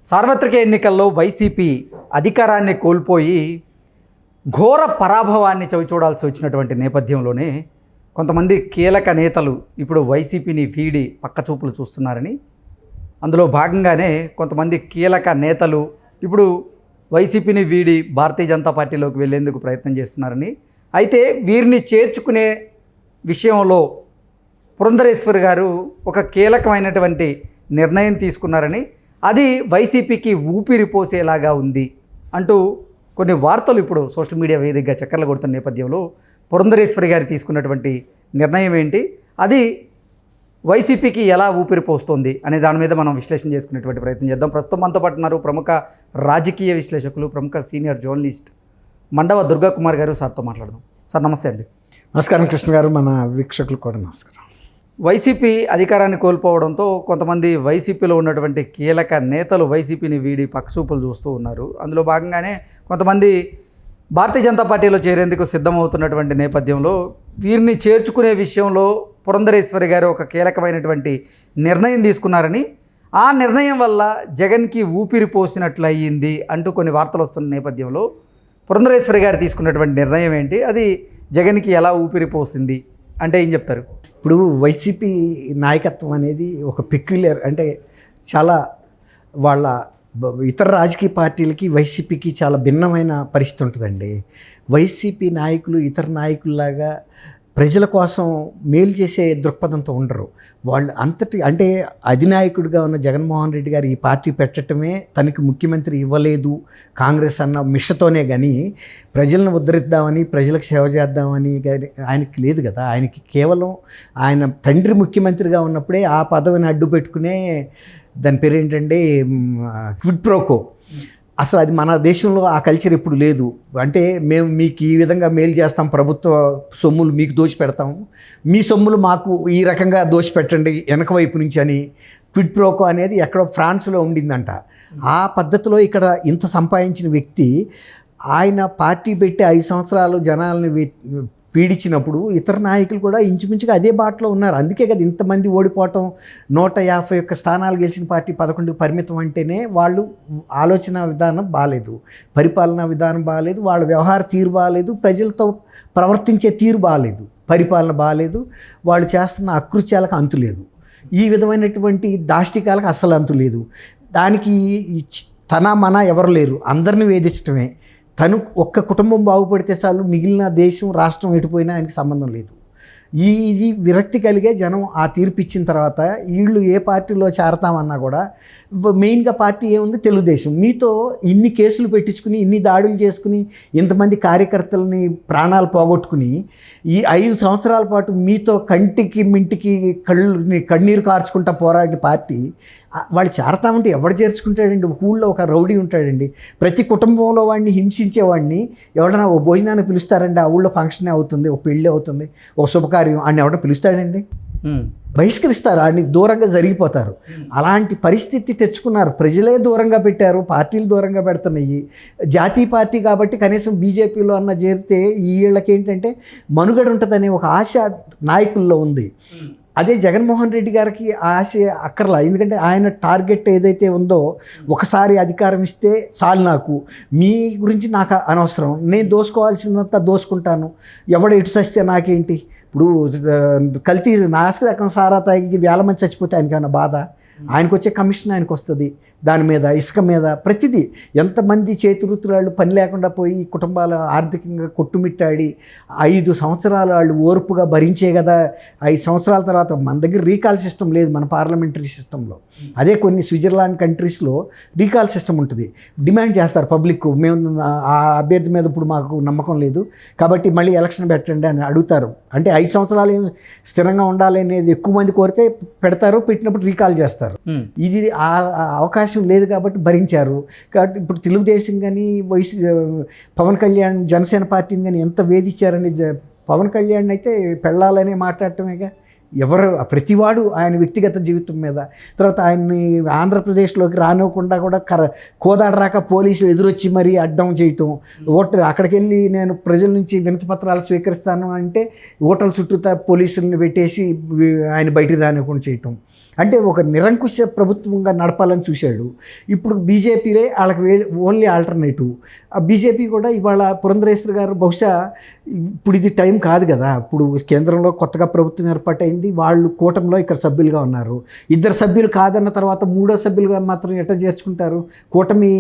సార్వత్రిక ఎన్నికల్లో వైసీపీ అధికారాన్ని కోల్పోయి ఘోర పరాభవాన్ని చవిచూడాల్సి వచ్చినటువంటి నేపథ్యంలోనే కొంతమంది కీలక నేతలు ఇప్పుడు వైసీపీని వీడి పక్కచూపులు చూస్తున్నారని, అందులో భాగంగానే కొంతమంది కీలక నేతలు ఇప్పుడు వైసీపీని వీడి భారతీయ జనతా పార్టీలోకి వెళ్లేందుకు ప్రయత్నం చేస్తున్నారని, అయితే వీరిని చేర్చుకునే విషయంలో పురంధరేశ్వరి గారు ఒక కీలకమైనటువంటి నిర్ణయం తీసుకున్నారని, అది వైసీపీకి ఊపిరి పోసేలాగా ఉంది అంటూ కొన్ని వార్తలు ఇప్పుడు సోషల్ మీడియా వేదికగా చక్కర్లు కొడుతున్న నేపథ్యంలో పురంధరేశ్వరి గారు తీసుకున్నటువంటి నిర్ణయం ఏంటి, అది వైసీపీకి ఎలా ఊపిరి పోస్తుంది అనే దాని మీద మనం విశ్లేషణ చేసుకునేటువంటి ప్రయత్నం చేద్దాం. ప్రస్తుతం మనతో పాటు ఉన్నారు ప్రముఖ రాజకీయ విశ్లేషకులు, ప్రముఖ సీనియర్ జర్నలిస్ట్ మండవ దుర్గా కుమార్ గారు. సార్తో మాట్లాడదాం. సార్ నమస్తే అండి. నమస్కారం కృష్ణ గారు, మన వీక్షకులు కూడా నమస్కారం. వైసీపీ అధికారాన్ని కోల్పోవడంతో కొంతమంది వైసీపీలో ఉన్నటువంటి కీలక నేతలు వైసీపీని వీడి పక్కచూపులు చూస్తూ ఉన్నారు. అందులో భాగంగానే కొంతమంది భారతీయ జనతా పార్టీలో చేరేందుకు సిద్ధమవుతున్నటువంటి నేపథ్యంలో వీరిని చేర్చుకునే విషయంలో పురంధరేశ్వరి గారు ఒక కీలకమైనటువంటి నిర్ణయం తీసుకున్నారని, ఆ నిర్ణయం వల్ల జగన్కి ఊపిరి పోసినట్లు అయ్యింది అంటూ కొన్ని వార్తలు వస్తున్న నేపథ్యంలో పురంధరేశ్వరి గారు తీసుకున్నటువంటి నిర్ణయం ఏంటి, అది జగన్కి ఎలా ఊపిరి పోసింది అంటే ఏం చెప్తారు? ఇప్పుడు వైసీపీ నాయకత్వం అనేది ఒక పెక్యులర్, అంటే చాలా వాళ్ళ ఇతర రాజకీయ పార్టీలకి వైసీపీకి చాలా భిన్నమైన పరిస్థితి ఉంటుందండి. వైసీపీ నాయకులు ఇతర నాయకుల్లాగా ప్రజల కోసం మేలు చేసే దృక్పథంతో ఉండరు. వాళ్ళు అంతటి, అంటే అధినాయకుడిగా ఉన్న జగన్మోహన్ రెడ్డి గారు ఈ పార్టీ పెట్టడమే తనకి ముఖ్యమంత్రి ఇవ్వలేదు కాంగ్రెస్ అన్న మిషతోనే కానీ ప్రజలను ఉద్ధరిద్దామని, ప్రజలకు సేవ చేద్దామని ఆయనకి లేదు కదా. ఆయనకి కేవలం ఆయన తండ్రి ముఖ్యమంత్రిగా ఉన్నప్పుడే ఆ పదవిని అడ్డు పెట్టుకునే, దాని పేరు ఏంటంటే క్విడ్ ప్రోకో. అసలు అది మన దేశంలో ఆ కల్చర్ ఇప్పుడు లేదు. అంటే మేము మీకు ఈ విధంగా మేలు చేస్తాం, ప్రభుత్వ సొమ్ములు మీకు దోచిపెడతాము, మీ సొమ్ములు మాకు ఈ రకంగా దోచిపెట్టండి వెనక వైపు నుంచి అని క్విడ్ ప్రోకో అనేది ఎక్కడో ఫ్రాన్స్లో ఉండిందంట. ఆ పద్ధతిలో ఇక్కడ ఇంత సంపాదించిన వ్యక్తి ఆయన పార్టీ పెట్టి 5 సంవత్సరాలు జనాలని పీడించినప్పుడు ఇతర నాయకులు కూడా ఇంచుమించుగా అదే బాటలో ఉన్నారు. అందుకే కదా ఇంతమంది ఓడిపోవటం, 151 స్థానాలు గెలిచిన పార్టీ 11కి పరిమితం అంటేనే వాళ్ళు ఆలోచన విధానం బాగాలేదు, పరిపాలనా విధానం బాగాలేదు, వాళ్ళ వ్యవహార తీరు బాగాలేదు, ప్రజలతో ప్రవర్తించే తీరు బాగాలేదు, పరిపాలన బాగాలేదు, వాళ్ళు చేస్తున్న అకృత్యాలకు అంతు లేదు, ఈ విధమైనటువంటి దాష్టికాలకు అస్సలు అంతు లేదు. దానికి తన మన ఎవరు లేరు, అందరిని వేధించడమే. తను ఒక్క కుటుంబం బాగుపడితే చాలు, మిగిలిన దేశం రాష్ట్రం ఎటుపోయినా ఆయనకి సంబంధం లేదు. ఇది విరక్తి కలిగే జనం ఆ తీర్పు ఇచ్చిన తర్వాత వీళ్ళు ఏ పార్టీలో చేరతామన్నా కూడా మెయిన్గా పార్టీ ఏముంది, తెలుగుదేశం. మీతో ఇన్ని కేసులు పెట్టించుకుని, ఇన్ని దాడులు చేసుకుని, ఇంతమంది కార్యకర్తలని ప్రాణాలు పోగొట్టుకుని ఈ 5 సంవత్సరాల పాటు మీతో కంటికి మింటికి కన్నీరు కార్చుకుంటా పోరాడిన పార్టీ వాళ్ళు చేరతామంటే ఎవడు చేర్చుకుంటాడండి? ఒక ఊళ్ళో ఒక రౌడీ ఉంటాడండి, ప్రతి కుటుంబంలో వాడిని హింసించేవాడిని ఎవడన్నా ఓ భోజనాన్ని పిలుస్తారండి, ఆ ఊళ్ళో ఫంక్షన్ అవుతుంది, ఒక పెళ్ళి అవుతుంది, ఒక శుభకార్యం, ఆయన ఎవడన్నా పిలుస్తాడండి? బహిష్కరిస్తారు, ఆడిని దూరంగా జరిగిపోతారు. అలాంటి పరిస్థితి తెచ్చుకున్నారు. ప్రజలే దూరంగా పెట్టారు, పార్టీలు దూరంగా పెడుతున్నాయి. జాతీయ పార్టీ కాబట్టి కనీసం బీజేపీలో అన్న చేరితే వీళ్ళకి ఏంటంటే మనుగడ ఉంటుందనే ఒక ఆశ నాయకుల్లో ఉంది. అదే జగన్మోహన్ రెడ్డి గారికి ఆశ అక్కర్లా. ఎందుకంటే ఆయన టార్గెట్ ఏదైతే ఉందో, ఒకసారి అధికారం ఇస్తే చాలు, నాకు మీ గురించి నాకు అనవసరం, నేను దోసుకోవాల్సిందంతా దోసుకుంటాను, ఎవడ ఇటు చస్తే నాకేంటి? ఇప్పుడు కల్తీ నాసిరకం సారా తాగి వేల మంది చచ్చిపోతే ఆయనకన్నా బాధ, ఆయనకు వచ్చే కమిషన్ ఆయనకు వస్తుంది, దాని మీద ఇసుక మీద ప్రతిదీ. ఎంతమంది చేతివృత్తులు పని లేకుండా పోయి కుటుంబాలు ఆర్థికంగా కొట్టుమిట్టాడి 5 సంవత్సరాలు వాళ్ళు ఓర్పుగా భరించే కదా. 5 సంవత్సరాల తర్వాత మన దగ్గర రీకాల్ సిస్టమ్ లేదు, మన పార్లమెంటరీ సిస్టంలో. అదే కొన్ని స్విట్జర్లాండ్ కంట్రీస్లో రీకాల్ సిస్టమ్ ఉంటుంది. డిమాండ్ చేస్తారు పబ్లిక్, మేము ఆ అభ్యర్థి మీద ఇప్పుడు మాకు నమ్మకం లేదు కాబట్టి మళ్ళీ ఎలక్షన్ పెట్టండి అని అడుగుతారు. అంటే 5 సంవత్సరాలు ఏం స్థిరంగా ఉండాలి అనేది ఎక్కువ మంది కోరితే పెడతారు, పెట్టినప్పుడు రీకాల్ చేస్తారు. ఇది ఆ అవకాశం లేదు కాబట్టి భరించారు. కాబట్టి ఇప్పుడు తెలుగుదేశం కానీ పవన్ కళ్యాణ్ జనసేన పార్టీని కానీ ఎంత వేధించారని, పవన్ కళ్యాణ్ అయితే పెళ్ళాలనే మాట్లాడటమేగా, ఎవరు ప్రతివాడు ఆయన వ్యక్తిగత జీవితం మీద, తర్వాత ఆయన్ని ఆంధ్రప్రదేశ్లోకి రానివ్వకుండా కూడా కోదాడరాక పోలీసులు ఎదురొచ్చి మరీ అడ్డం చేయటం, అక్కడికి వెళ్ళి నేను ప్రజల నుంచి వినతి పత్రాలు స్వీకరిస్తాను అంటే ఓటర్ల చుట్టూ పోలీసులను పెట్టేసి ఆయన బయటికి రానివ్వకుండా చేయటం. అంటే ఒక నిరంకుశ ప్రభుత్వంగా నడపాలని చూశాడు. ఇప్పుడు బీజేపీలే వాళ్ళకి ఓన్లీ ఆల్టర్నేటివ్. ఆ బీజేపీ కూడా ఇవాళ పురంధరేశ్వరి గారు బహుశా ఇప్పుడు ఇది టైం కాదు కదా, ఇప్పుడు కేంద్రంలో కొత్తగా ప్రభుత్వం ఏర్పాటైంది, వాళ్ళు కూటమిలో ఇక్కడ సభ్యులుగా ఉన్నారు. 2 సభ్యులు కాదన్న తర్వాత 3వ సభ్యులుగా మాత్రం ఎట్లా చేర్చుకుంటారు? కూటమి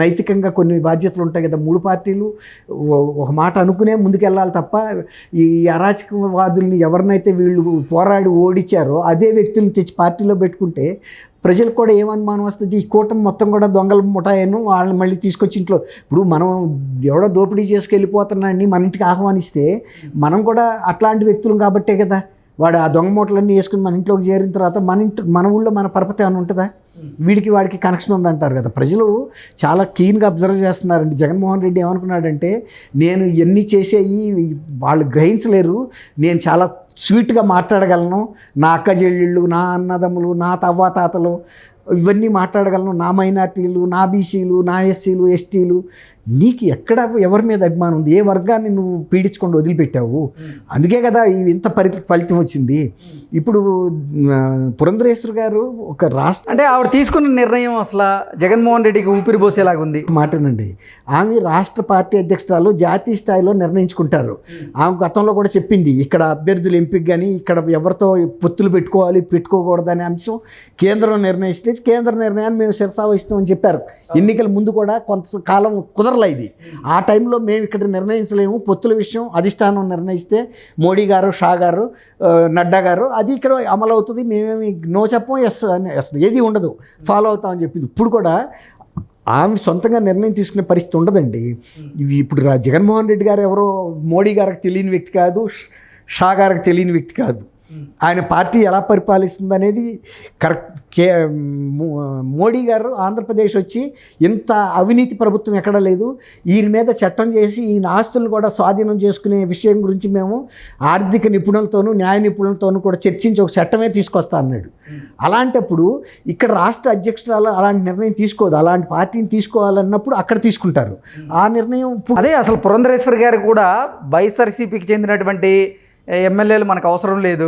నైతికంగా కొన్ని బాధ్యతలు ఉంటాయి కదా, 3 పార్టీలు ఒక మాట అనుకునే ముందుకెళ్ళాలి తప్ప ఈ అరాచకవాదుల్ని ఎవరినైతే వీళ్ళు పోరాడి ఓడించారో అదే వ్యక్తులు తెచ్చి పార్టీలో పెట్టుకుంటే ప్రజలకు కూడా ఏమనుమానం వస్తుంది? ఈ కూటమి మొత్తం కూడా దొంగల ముఠాయను వాళ్ళని మళ్ళీ తీసుకొచ్చి ఇంట్లో, ఇప్పుడు మనం ఎవడో దోపిడీ చేసుకెళ్ళిపోతున్నాడని మన ఇంటికి ఆహ్వానిస్తే మనం కూడా అట్లాంటి వ్యక్తులు కాబట్టే కదా వాడు ఆ దొంగ మూటలన్నీ వేసుకుని మన ఇంట్లోకి చేరిన తర్వాత మన ఊళ్ళో మన పరపతి ఏమైనా ఉంటుందా? వీడికి వాడికి కనెక్షన్ ఉందంటారు కదా. ప్రజలు చాలా క్లీన్గా అబ్జర్వ్ చేస్తున్నారండి. జగన్మోహన్ రెడ్డి ఏమనుకున్నాడంటే నేను ఇవన్నీ చేసేవి వాళ్ళు గ్రహించలేరు, నేను చాలా స్వీట్గా మాట్లాడగలను, నా అక్క చెల్లెళ్ళు, నా అన్నదమ్ములు, నా తవ్వాతాతలు ఇవన్నీ మాట్లాడగలను, నా మైనార్టీలు, నా బీసీలు, నా ఎస్సీలు, ఎస్టీలు, నీకు ఎక్కడ ఎవరి మీద అభిమానం ఉంది? ఏ వర్గాన్ని నువ్వు పీడించుకొని వదిలిపెట్టావు? అందుకే కదా ఇంత ఫలితం వచ్చింది. ఇప్పుడు పురంధరేశ్వరి గారు ఒక రాష్ట్ర అంటే ఆవిడ తీసుకున్న నిర్ణయం అసలు జగన్మోహన్ రెడ్డికి ఊపిరి పోసేలాగా ఉంది. మాటనండి, ఆమె రాష్ట్ర పార్టీ అధ్యక్షురాలు జాతీయ స్థాయిలో నిర్ణయించుకుంటారు. ఆమె గతంలో కూడా చెప్పింది, ఇక్కడ అభ్యర్థులు ఎంపిక కానీ ఇక్కడ ఎవరితో పొత్తులు పెట్టుకోకూడదనే అంశం కేంద్రం నిర్ణయిస్తే కేంద్ర నిర్ణయాన్ని మేము శిరసావహిస్తామని చెప్పారు. ఎన్నికల ముందు కూడా కొంతకాలం కుదరలేదు ఇది. ఆ టైంలో మేము ఇక్కడ నిర్ణయించలేము, పొత్తుల విషయం అధిష్టానం నిర్ణయిస్తే మోడీ గారు, షా గారు, నడ్డా గారు అది ఇక్కడ అమలు అవుతుంది, మేమేమి నో చెప్పం, ఎస్ అసలు ఏది ఉండదు, ఫాలో అవుతామని చెప్పింది. ఇప్పుడు కూడా ఆమె సొంతంగా నిర్ణయం తీసుకునే పరిస్థితి ఉండదండి. ఇవి ఇప్పుడు జగన్మోహన్ రెడ్డి గారు ఎవరో మోడీ గారికి తెలియని వ్యక్తి కాదు, షా గారికి తెలియని వ్యక్తి కాదు. ఆయన పార్టీ ఎలా పరిపాలిస్తుంది అనేది కరెక్ట్. మోడీ గారు ఆంధ్రప్రదేశ్ వచ్చి ఇంత అవినీతి ప్రభుత్వం ఎక్కడా లేదు, ఈయన మీద చట్టం చేసి ఈయన ఆస్తులను కూడా స్వాధీనం చేసుకునే విషయం గురించి మేము ఆర్థిక నిపుణులతోనూ న్యాయ నిపుణులతోనూ కూడా చర్చించి ఒక చట్టమే తీసుకొస్తా అన్నాడు. అలాంటప్పుడు ఇక్కడ రాష్ట్ర అధ్యక్షురాలు అలాంటి నిర్ణయం తీసుకోదు. అలాంటి పార్టీని తీసుకోవాలన్నప్పుడు అక్కడ తీసుకుంటారు ఆ నిర్ణయం. అదే అసలు పురంధరేశ్వరి గారు కూడా వైఎస్ఆర్సీపీకి చెందినటువంటి ఎమ్మెల్యేలు మనకు అవసరం లేదు,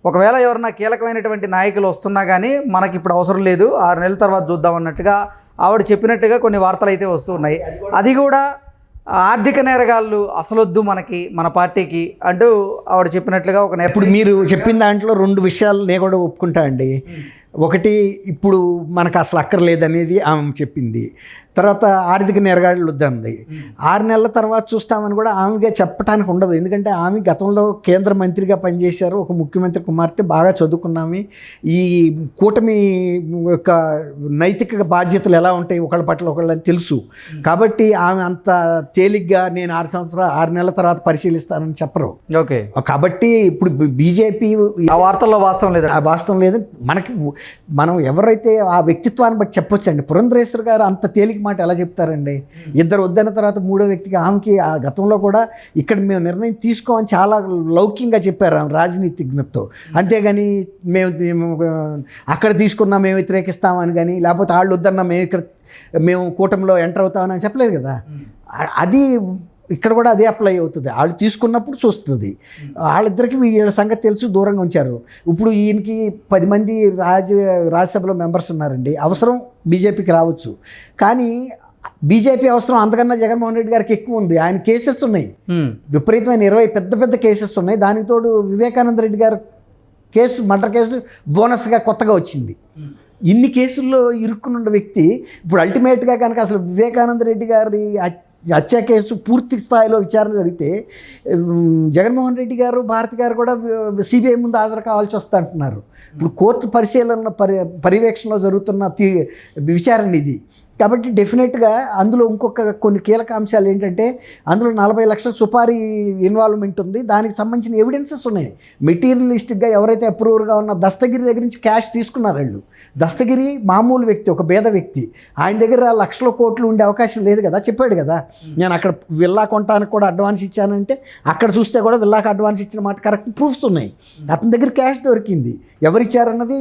ఒకవేళ ఎవరన్నా కీలకమైనటువంటి నాయకులు వస్తున్నా కానీ మనకి ఇప్పుడు అవసరం లేదు, 6 నెలల తర్వాత చూద్దాం అన్నట్టుగా ఆవిడ చెప్పినట్టుగా కొన్ని వార్తలు అయితే వస్తున్నాయి. అది కూడా ఆర్థిక నేరగాళ్ళు అసలొద్దు మనకి, మన పార్టీకి అంటూ ఆవిడ చెప్పినట్లుగా ఒక ఇప్పుడు మీరు చెప్పిన దాంట్లో 2 విషయాలు నేను కూడా ఒప్పుకుంటా అండి. ఒకటి, ఇప్పుడు మనకు అసలు అక్కర్లేదనేది ఆమె చెప్పింది. తర్వాత ఆర్థిక నేరగాళ్ళు వద్దంది. 6 నెలల తర్వాత చూస్తామని కూడా ఆమెగా చెప్పడానికి ఉండదు. ఎందుకంటే ఆమె గతంలో కేంద్ర మంత్రిగా పనిచేశారు, ఒక ముఖ్యమంత్రి కుమార్తె, బాగా చదువుకున్నాము. ఈ కూటమి యొక్క నైతిక బాధ్యతలు ఎలా ఉంటాయి ఒకళ్ళ పట్ల ఒకళ్ళని తెలుసు. కాబట్టి ఆమె అంత తేలిగ్గా నేను 6 నెలల తర్వాత పరిశీలిస్తానని చెప్పరు. ఓకే, కాబట్టి ఇప్పుడు బీజేపీ ఆ వార్తల్లో వాస్తవం లేదు, ఆ వాస్తవం లేదు. మనం ఎవరైతే ఆ వ్యక్తిత్వాన్ని బట్టి చెప్పొచ్చండి. పురంధరేశ్వరి గారు అంత తేలిక మాట ఎలా చెప్తారండి? 2 వద్దన్న తర్వాత 3వ వ్యక్తికి ఆమెకి ఆ గతంలో కూడా ఇక్కడ మేము నిర్ణయం తీసుకోమని చాలా లౌక్యంగా చెప్పారు ఆమె రాజనీతిజ్ఞతతో. అంతేగాని మేము అక్కడ తీసుకున్నా మేము వ్యతిరేకిస్తామని కానీ, లేకపోతే వాళ్ళు వద్దన్నా మేము కూటమిలో ఎంటర్ అవుతామని చెప్పలేదు కదా. అది ఇక్కడ కూడా అదే అప్లై అవుతుంది. వాళ్ళు తీసుకున్నప్పుడు చూస్తుంది. వాళ్ళిద్దరికి వీళ్ళ సంగతి తెలుసు, దూరంగా ఉంచారు. ఇప్పుడు ఈయనకి 10 మంది రాజ్యసభలో మెంబర్స్ ఉన్నారండి. అవసరం బీజేపీకి రావచ్చు, కానీ బీజేపీ అవసరం అంతకన్నా జగన్మోహన్ రెడ్డి గారికి ఎక్కువ ఉంది. ఆయన కేసెస్ ఉన్నాయి, విపరీతమైన 20 పెద్ద కేసెస్ ఉన్నాయి. దానికి తోడు వివేకానంద రెడ్డి గారు కేసు, మర్డర్ కేసు బోనస్గా కొత్తగా వచ్చింది. ఇన్ని కేసుల్లో ఇరుక్కున్న వ్యక్తి ఇప్పుడు అల్టిమేట్గా కనుక అసలు వివేకానంద రెడ్డి గారి హత్య కేసు పూర్తి స్థాయిలో విచారణ జరిగితే జగన్మోహన్ రెడ్డి గారు, భారతి గారు కూడా సిబిఐ ముందు హాజరు కావాల్సి వస్తా అంటున్నారు. ఇప్పుడు కోర్టు పరిశీలన పర్యవేక్షణలో జరుగుతున్న విచారణ ఇది. కాబట్టి డెఫినెట్గా అందులో ఇంకొక కొన్ని కీలక అంశాలు ఏంటంటే అందులో 40 లక్షల సుపారీ ఇన్వాల్వ్మెంట్ ఉంది. దానికి సంబంధించిన ఎవిడెన్సెస్ ఉన్నాయి. మెటీరియలిస్టిక్గా ఎవరైతే అప్రూవర్గా ఉన్న దస్తగిరి దగ్గర నుంచి క్యాష్ తీసుకున్నారు వాళ్ళు. దస్తగిరి మామూలు వ్యక్తి, ఒక పేద వ్యక్తి. ఆయన దగ్గర లక్షల కోట్లు ఉండే అవకాశం లేదు కదా, చెప్పాడు కదా. నేను అక్కడ విల్లా కొనడానికి కూడా అడ్వాన్స్ ఇచ్చానంటే అక్కడ చూస్తే కూడా విల్లాకి అడ్వాన్స్ ఇచ్చిన మాట కరెక్ట్ ప్రూఫ్స్ ఉన్నాయి. అతని దగ్గర క్యాష్ దొరికింది. ఎవరిచ్చారన్నది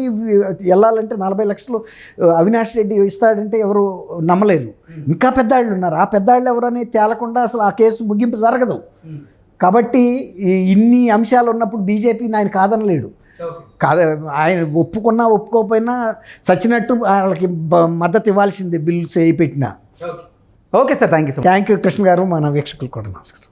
వెళ్ళాలంటే 40 లక్షలు అవినాష్ రెడ్డి ఇస్తాడంటే ఎవరు నమ్మలేరు. ఇంకా పెద్దాళ్ళు ఉన్నారు. ఆ పెద్దాళ్ళు ఎవరని తేలకుండా అసలు ఆ కేసు ముగింపు జరగదు. కాబట్టి ఇన్ని అంశాలు ఉన్నప్పుడు బీజేపీని ఆయన కాదనలేడు. ఆయన ఒప్పుకున్నా ఒప్పుకోకపోయినా సచ్చినట్టు వాళ్ళకి మద్దతు ఇవ్వాల్సిందే బిల్లు చేయి పెట్టినా. Okay sir, thank you so much. Thank you Krishna గారు. మన వీక్షకులు కూడా నమస్కారం.